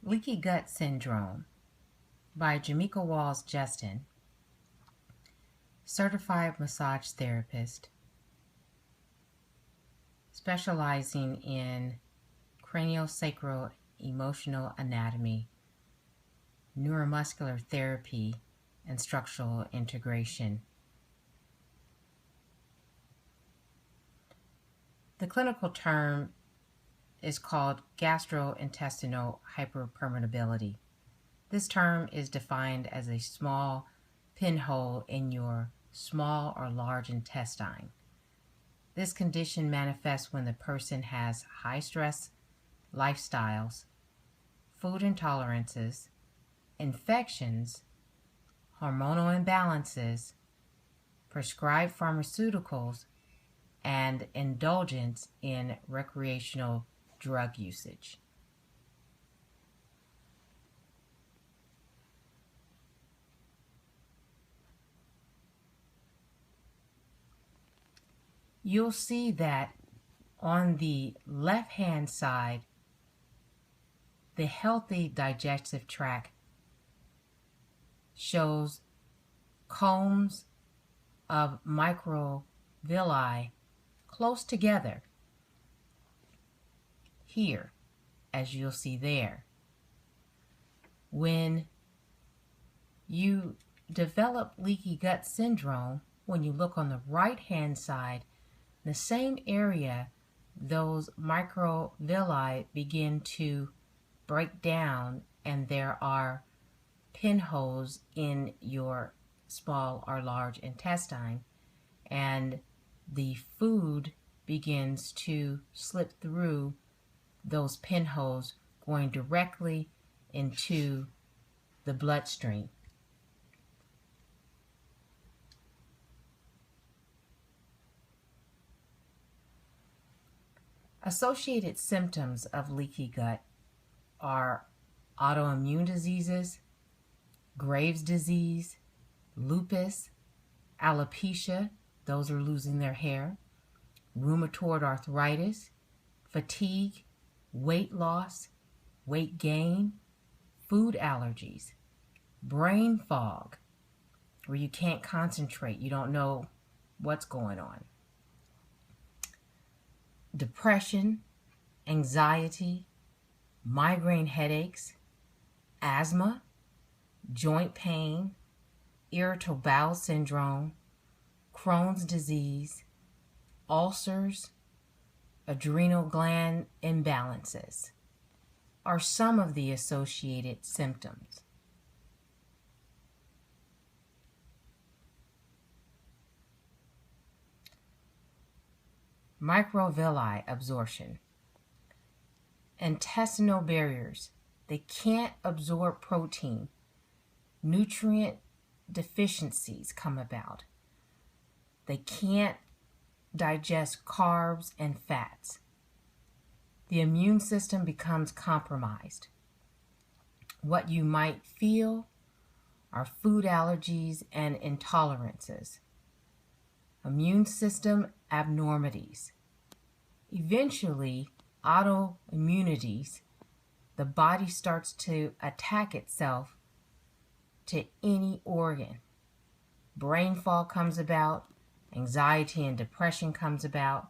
Leaky Gut Syndrome by Jamaica Walls Justin, certified massage therapist, specializing in craniosacral emotional anatomy, neuromuscular therapy, and structural integration. The clinical term is called gastrointestinal hyperpermeability. This term is defined as a small pinhole in your small or large intestine. This condition manifests when the person has high stress lifestyles, food intolerances, infections, hormonal imbalances, prescribed pharmaceuticals, and indulgence in recreational drug usage. You'll see that on the left-hand side, the healthy digestive tract shows combs of microvilli close together here, as you'll see there. When you develop leaky gut syndrome, when you look on the right-hand side, the same area, those microvilli begin to break down, and there are pinholes in your small or large intestine, and the food begins to slip through those pinholes, going directly into the bloodstream. Associated symptoms of leaky gut are autoimmune diseases, Graves' disease, lupus, alopecia, those are losing their hair, rheumatoid arthritis, fatigue, weight loss, weight gain, food allergies, brain fog, where you can't concentrate, you don't know what's going on, depression, anxiety, migraine headaches, asthma, joint pain, irritable bowel syndrome, Crohn's disease, ulcers, adrenal gland imbalances are some of the associated symptoms. Microvilli absorption. Intestinal barriers. They can't absorb protein. Nutrient deficiencies come about. They can't digest carbs and fats. The immune system becomes compromised. What you might feel are food allergies and intolerances, immune system abnormalities. Eventually, autoimmunities, the body starts to attack itself to any organ. Brain fog comes about, anxiety and depression comes about,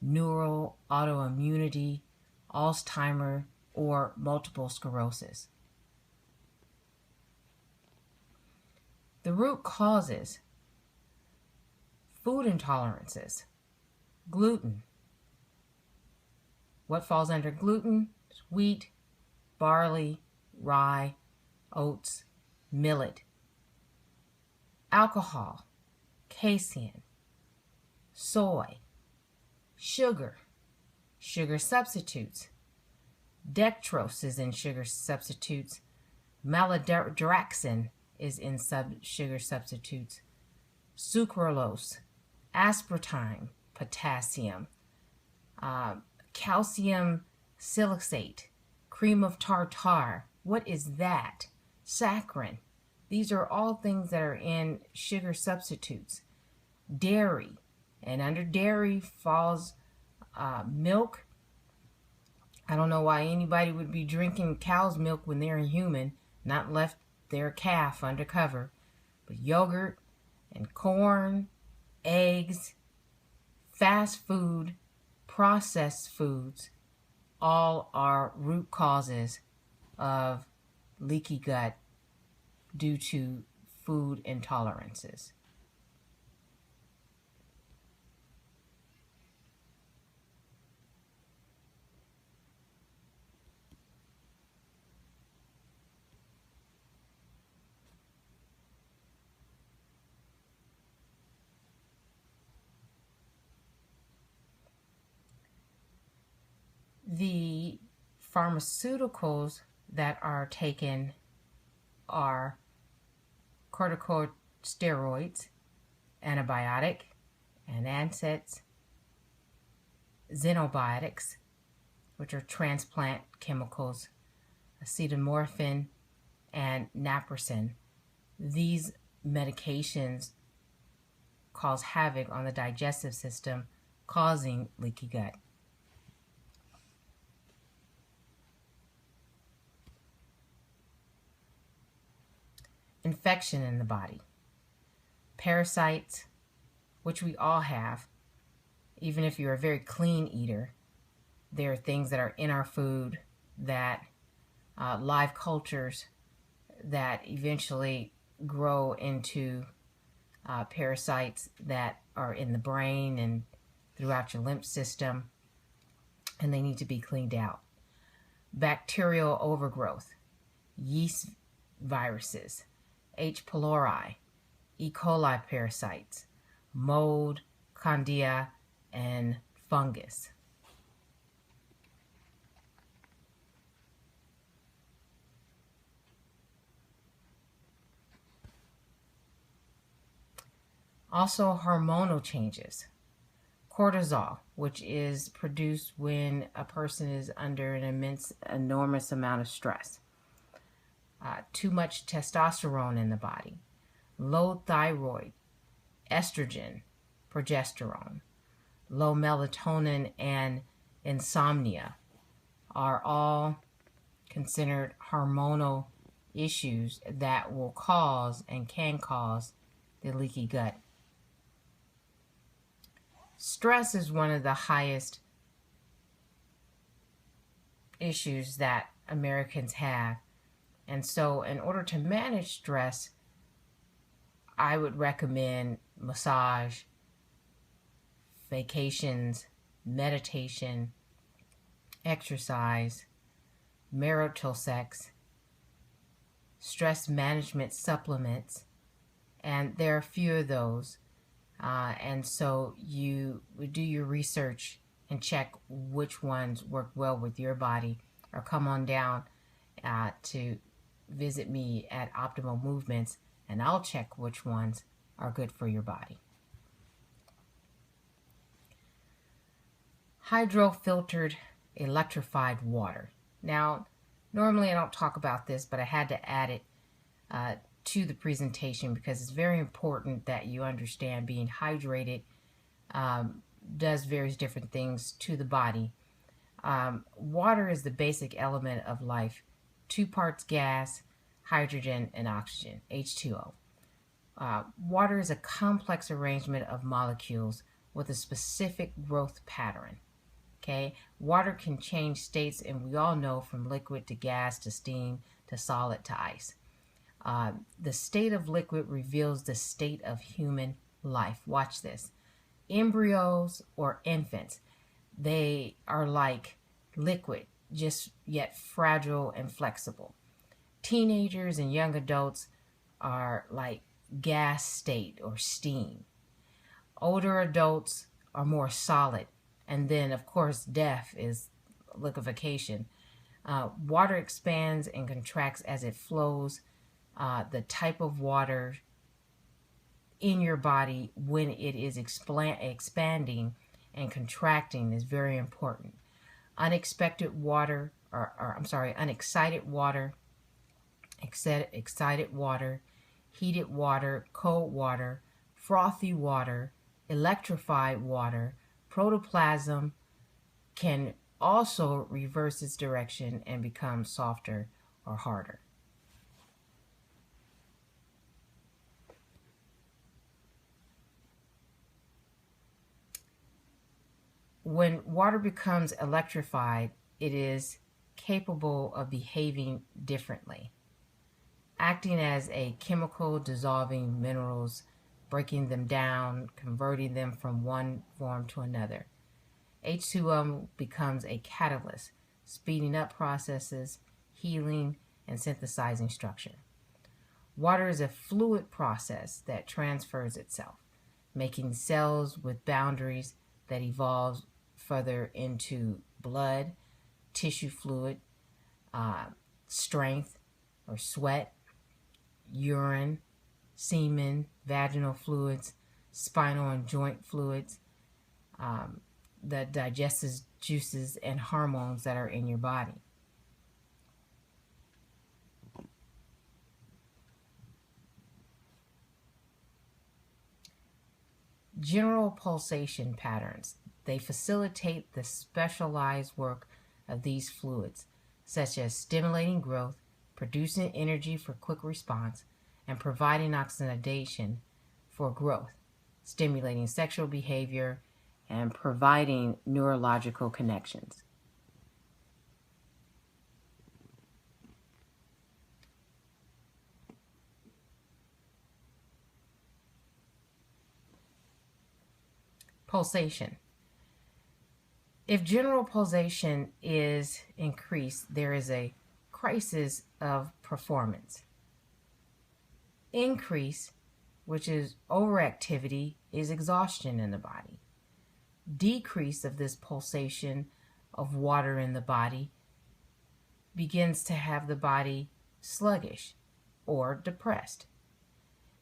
neural autoimmunity, Alzheimer's, or multiple sclerosis. The root causes: food intolerances, gluten. What falls under gluten? Wheat, barley, rye, oats, millet. Alcohol, casein, soy, sugar, sugar substitutes. Dextrose is in sugar substitutes. Maltodextrin is in sugar substitutes. Sucralose, aspartame, potassium, calcium silicate, cream of tartar. What is that? Saccharin. These are all things that are in sugar substitutes. Dairy, and under dairy falls milk, I don't know why anybody would be drinking cow's milk when they're a human, not left their calf undercover. But yogurt and corn, eggs, fast food, processed foods, all are root causes of leaky gut due to food intolerances. The pharmaceuticals that are taken are corticosteroids, antibiotic, and NSAIDs, xenobiotics, which are transplant chemicals, acetaminophen, and naproxen. These medications cause havoc on the digestive system, causing leaky gut. Infection in the body. Parasites, which we all have, even if you're a very clean eater. There are things that are in our food that live cultures that eventually grow into parasites that are in the brain and throughout your lymph system, and they need to be cleaned out. Bacterial overgrowth, yeast viruses, H. pylori, E. coli parasites, mold, candida, and fungus. Also, hormonal changes. Cortisol, which is produced when a person is under an enormous amount of stress. Too much testosterone in the body. Low thyroid, estrogen, progesterone. Low melatonin and insomnia are all considered hormonal issues that will cause and can cause the leaky gut. Stress is one of the highest issues that Americans have. And so in order to manage stress, I would recommend massage, vacations, meditation, exercise, marital sex, stress management supplements, and there are a few of those. And so you would do your research and check which ones work well with your body, or come on down to visit me at Optimal Movements, and I'll check which ones are good for your body. Hydrofiltered electrified water. Now, normally I don't talk about this, but I had to add it to the presentation because it's very important that you understand being hydrated does various different things to the body. Water is the basic element of life. 2 parts gas, hydrogen, and oxygen, H2O. Water is a complex arrangement of molecules with a specific growth pattern. Okay, water can change states, and we all know, from liquid to gas to steam to solid to ice. The state of liquid reveals the state of human life. Watch this. Embryos or infants, they are like liquid, just yet fragile and flexible. Teenagers and young adults are like gas state or steam. Older adults are more solid. And then, of course, death is liquefaction. Water expands and contracts as it flows. The type of water in your body when it is expanding and contracting is very important. Unexcited water, excited water, heated water, cold water, frothy water, electrified water, protoplasm can also reverse its direction and become softer or harder. When water becomes electrified, it is capable of behaving differently, acting as a chemical dissolving minerals, breaking them down, converting them from one form to another. H2O becomes a catalyst, speeding up processes, healing, and synthesizing structure. Water is a fluid process that transfers itself, making cells with boundaries that evolves further into blood, tissue fluid, strength or sweat, urine, semen, vaginal fluids, spinal and joint fluids, the digestive juices and hormones that are in your body. General pulsation patterns. They facilitate the specialized work of these fluids, such as stimulating growth, producing energy for quick response, and providing oxidation for growth, stimulating sexual behavior, and providing neurological connections. Pulsation. If general pulsation is increased, there is a crisis of performance. Increase, which is overactivity, is exhaustion in the body. Decrease of this pulsation of water in the body begins to have the body sluggish or depressed.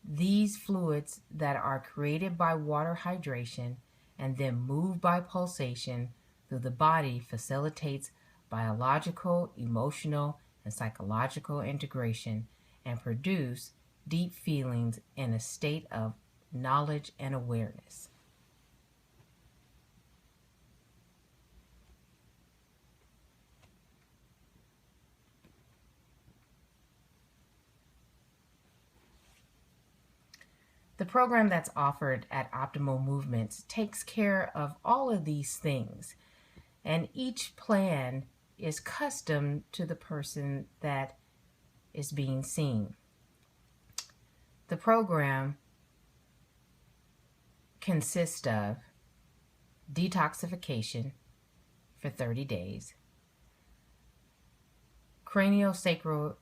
These fluids that are created by water hydration and then moved by pulsation through the body facilitates biological, emotional, and psychological integration and produce deep feelings in a state of knowledge and awareness. The program that's offered at Optimal Movements takes care of all of these things, and each plan is custom to the person that is being seen. The program consists of detoxification for 30 days, craniosacral